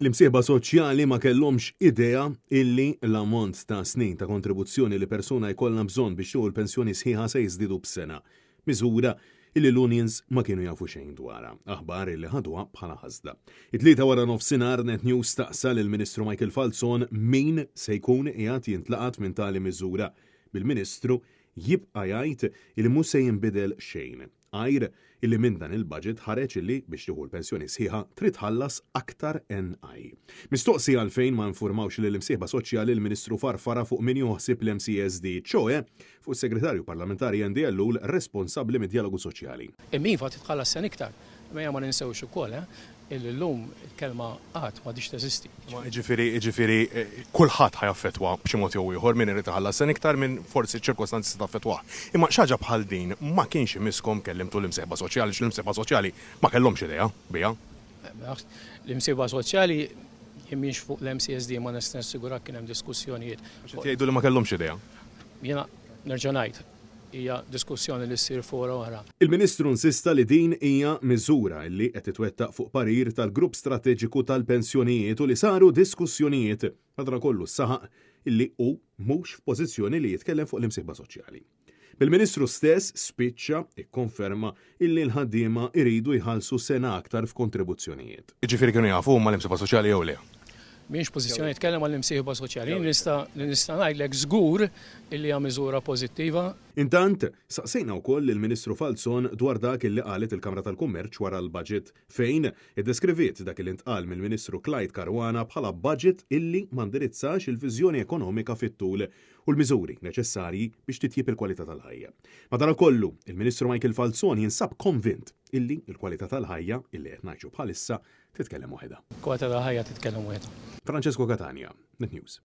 L-imsieħba soċjali ma kellhomx idea illi l-ammont ta' snin ta' kontribuzzjoni li persuna jkollna bżonn biex tieħu l-pensjoni sħiħa se jiżdiedu b'sena. Miżura illi l-unions ma kienu jafu xejn dwarha, aħbar illi ħaduha bħala ħasda. It-tlieta wara nofsinhar Net News staqsal il-Ministru Michael Falzon min se jkun qiegħed jintlaqat minn tali miżura. Bil-Ministru jibqa' jgħid illi mhux se jinbidel xejn. Għajr illi minn dan il-budget ħareġ illi biex tieħu l-pensjoni sħiħa trid tħallas aktar NI. Mistoqsi għalfejn ma nfurmawx lill imsieħba soċjali l-Ministru farfara fuq min joħsib l-MCSD, ċoe fuq is-Segretarju Parlamentari NDLU responsabbli mid-dialogu soċjali. Immiva titħallas sen iktar, ma ninsewx ukoll il-lum il-kelma qatt ma diċ teżisti. Ġifieri kulħadd ħajaffettwa b'xi mod jew ieħor min irid iħallas sen iktar minn forsi ċirkostanzi taffettwah. Imma x'ħaġa bħal din ma kienx imiskom kellimtu l-imsieħba soċjali l-imsieħba soċjali ma kellhomx idea biha. L-imsieħba soċjali jemmiex fuq l-MCSD ma nista' nassigurak kien hemm diskussjonijiet. Jgħidu li ma kellhomx idea. Jiena nerġa' ngħid hija diskussjoni li ssir fora oħra. Il-Ministru insista li din hija miżura li qed titwettaq fuq parir tal-Grupp Strateġiku tal-Pensjonijiet u li saru diskussjonijiet madankollu saħaq illi hu mhux f'pożizzjoni li jitkellem fuq l-imsieħba soċjali. Bil-Ministru stess spiċċa ikkonferma illi l-ħaddiema iridu jħallsu sena aktar f'kontribuzzjonijiet. Ġifieri kienu jafu huma l-imsieħba soċjali jew le. Miex pożizzjoni jitkellem għall-imsieħba soċjali. Nista' ngħidlek żgur illi hija miżura pożittiva. Intant, saqsejna wkoll il-Ministru Falzon dwar dak illi qalet il-Kamra tal-Kummerċ wara l-budget fejn iddeskriviet dak li ntqal mill-Ministru Clyde Caruana bħala budget illi ma ndirizzax il-viżjoni ekonomika fit-tul u l-miżuri neċessarji biex titjib il-kwalità tal-ħajja. Madankollu, il-Ministru Michael Falzon jinsab konvint illi il-kwalità tal-ħajja illi qed ngħixu bħalissa titkellem waħedha. Kwalità tal-ħajja titkellem waħedha. Francesco Catania, Net News.